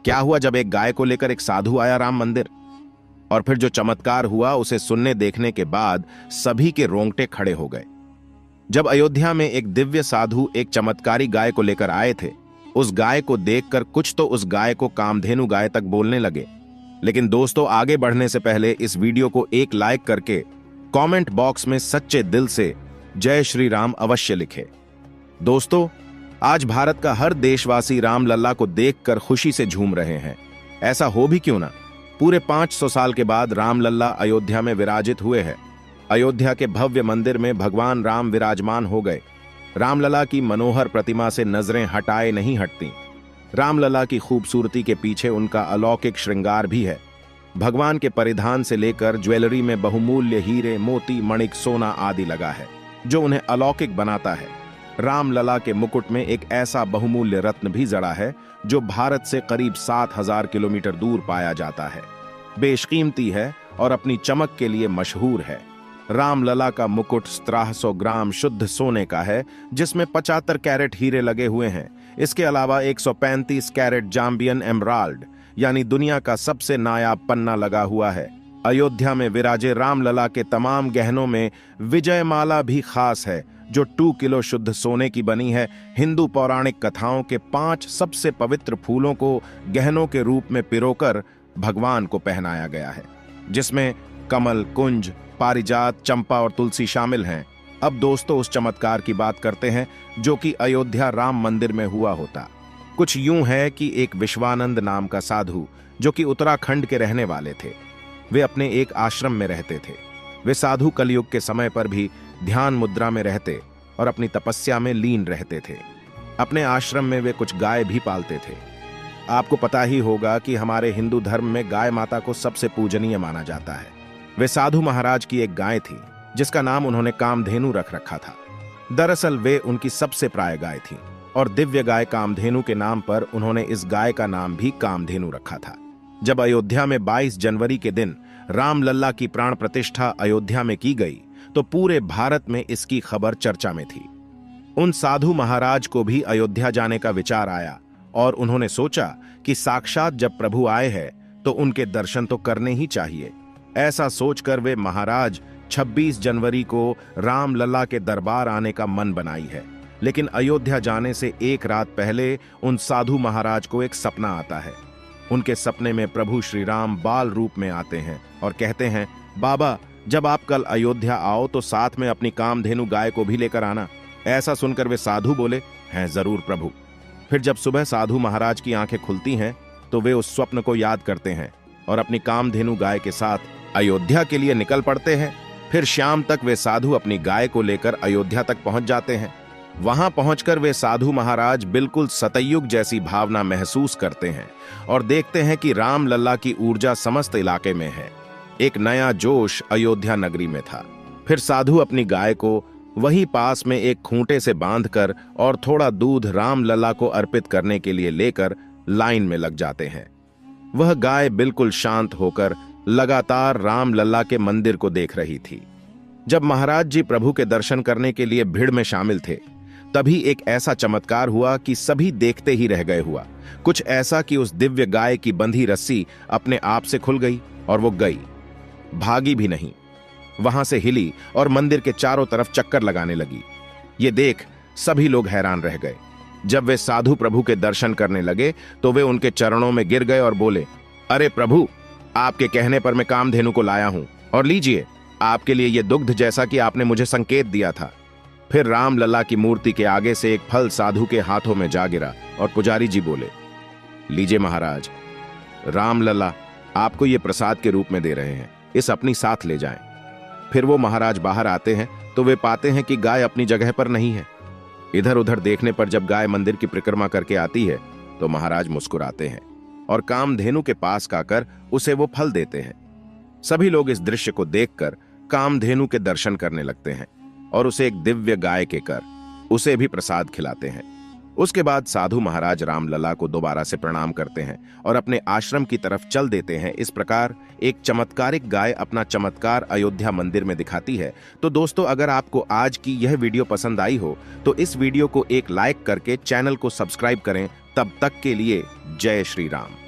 क्या हुआ जब एक गाय को लेकर एक साधु आया राम मंदिर, और फिर जो चमत्कार हुआ उसे सुनने देखने के बाद सभी के रोंगटे खड़े हो गए। जब अयोध्या में एक दिव्य साधु एक चमत्कारी गाय को लेकर आए थे, उस गाय को देखकर कुछ तो उस गाय को कामधेनु गाय तक बोलने लगे। लेकिन दोस्तों, आगे बढ़ने से पहले इस वीडियो को एक लाइक करके कमेंट बॉक्स में सच्चे दिल से जय श्री राम अवश्य लिखें। दोस्तों, आज भारत का हर देशवासी राम लल्ला को देखकर खुशी से झूम रहे हैं। ऐसा हो भी क्यों ना, पूरे 500 साल के बाद राम लल्ला अयोध्या में विराजित हुए हैं। अयोध्या के भव्य मंदिर में भगवान राम विराजमान हो गए। रामलला की मनोहर प्रतिमा से नजरें हटाए नहीं हटती। रामलला की खूबसूरती के पीछे उनका अलौकिक श्रृंगार भी है। भगवान के परिधान से लेकर ज्वेलरी में बहुमूल्य हीरे, मोती, मणिक, सोना आदि लगा है, जो उन्हें अलौकिक बनाता है। रामलला के मुकुट में एक ऐसा बहुमूल्य रत्न भी जड़ा है जो भारत से करीब 7000 किलोमीटर दूर पाया जाता है। बेशकीमती है और अपनी चमक के लिए मशहूर है। रामलला का मुकुट 1300 ग्राम शुद्ध सोने का है, जिसमें 75 कैरेट हीरे लगे हुए हैं। इसके अलावा 135 कैरेट जाम्बियन एमराल्ड यानी दुनिया का सबसे नायाब पन्ना लगा हुआ है। अयोध्या में विराजे रामलला के तमाम गहनों में विजयमाला भी खास है, जो 2 किलो शुद्ध सोने की बनी है। हिंदू पौराणिक कथाओं के 5 सबसे पवित्र फूलों को गहनों के रूप में पिरोकर भगवान को पहनाया गया है, जिसमें कमल, कुंज, पारिजात, चंपा और तुलसी शामिल हैं। अब दोस्तों, उस चमत्कार की बात करते हैं जो कि अयोध्या राम मंदिर में हुआ होता। कुछ यूं है कि एक विश्वानंद नाम का साधु, जो कि उत्तराखंड के रहने वाले थे, वे अपने एक आश्रम में रहते थे। वे साधु कलयुग के समय पर भी ध्यान मुद्रा में रहते और अपनी तपस्या में लीन रहते थे। अपने आश्रम में वे कुछ गाय भी पालते थे। आपको पता ही होगा कि हमारे हिंदू धर्म में गाय माता को सबसे पूजनीय माना जाता है। वे साधु महाराज की एक गाय थी, जिसका नाम उन्होंने कामधेनु रख रखा था। दरअसल वे उनकी सबसे प्राय गाय थी और दिव्य गाय कामधेनु के नाम पर उन्होंने इस गाय का नाम भी कामधेनु रखा था। जब अयोध्या में 22 जनवरी के दिन रामलल्ला की प्राण प्रतिष्ठा अयोध्या में की गई, तो पूरे भारत में इसकी खबर चर्चा में थी। उन साधु महाराज को भी अयोध्या जाने का विचार आया और उन्होंने सोचा कि साक्षात जब प्रभु आए हैं तो उनके दर्शन तो करने ही चाहिए। ऐसा सोचकर वे महाराज 26 जनवरी को रामलला के दरबार आने का मन बनाई है। लेकिन अयोध्या जाने से एक रात पहले उन साधु महाराज को एक सपना आता है। उनके सपने में प्रभु श्री राम बाल रूप में आते हैं और कहते हैं, बाबा, जब आप कल अयोध्या आओ तो साथ में अपनी कामधेनु गाय को भी लेकर आना। ऐसा सुनकर वे साधु बोले, हैं जरूर प्रभु। फिर जब सुबह साधु महाराज की आंखें खुलती हैं तो वे उस स्वप्न को याद करते हैं और अपनी कामधेनु गाय के साथ अयोध्या के लिए निकल पड़ते हैं। फिर शाम तक वे साधु अपनी गाय को लेकर अयोध्या तक पहुंच जाते हैं। वहां पहुंचकर वे साधु महाराज बिल्कुल सतयुग जैसी भावना महसूस करते हैं और देखते हैं कि रामलल्ला की ऊर्जा समस्त इलाके में है। एक नया जोश अयोध्या नगरी में था। फिर साधु अपनी गाय को वहीं पास में एक खूंटे से बांधकर और थोड़ा दूध रामलल्ला को अर्पित करने के लिए लेकर लाइन में लग जाते हैं। वह गाय बिल्कुल शांत होकर लगातार रामलल्ला के मंदिर को देख रही थी। जब महाराज जी प्रभु के दर्शन करने के लिए भीड़ में शामिल थे, तभी एक ऐसा चमत्कार हुआ कि सभी देखते ही रह गए। हुआ कुछ ऐसा कि उस दिव्य गाय की बंधी रस्सी अपने आप से खुल गई और वो गई, भागी भी नहीं, वहां से हिली और मंदिर के चारों तरफ चक्कर लगाने लगी। ये देख सभी लोग हैरान रह गए। जब वे साधु प्रभु के दर्शन करने लगे तो वे उनके चरणों में गिर गए और बोले, अरे प्रभु, आपके कहने पर मैं कामधेनु को लाया हूं, और लीजिए आपके लिए यह दुग्ध जैसा कि आपने मुझे संकेत दिया था। फिर रामलला की मूर्ति के आगे से एक फल साधु के हाथों में जा गिरा और पुजारी जी बोले, लीजिए महाराज, रामलला आपको ये प्रसाद के रूप में दे रहे हैं, इस अपनी साथ ले जाएं। फिर वो महाराज बाहर आते हैं तो वे पाते हैं कि गाय अपनी जगह पर नहीं है। इधर उधर देखने पर जब गाय मंदिर की परिक्रमा करके आती है तो महाराज मुस्कुराते हैं और कामधेनु के पास आकर उसे वो फल देते हैं। सभी लोग इस दृश्य को देखकर कामधेनु के दर्शन करने लगते हैं और उसे एक दिव्य गाय के कर उसे भी प्रसाद खिलाते हैं। उसके बाद साधु महाराज रामलला को दोबारा से प्रणाम करते हैं और अपने आश्रम की तरफ चल देते हैं। इस प्रकार एक चमत्कारिक गाय अपना चमत्कार अयोध्या मंदिर में दिखाती है। तो दोस्तों, अगर आपको आज की यह वीडियो पसंद आई हो तो इस वीडियो को एक लाइक करके चैनल को सब्सक्राइब करें। तब तक के लिए जय श्री राम।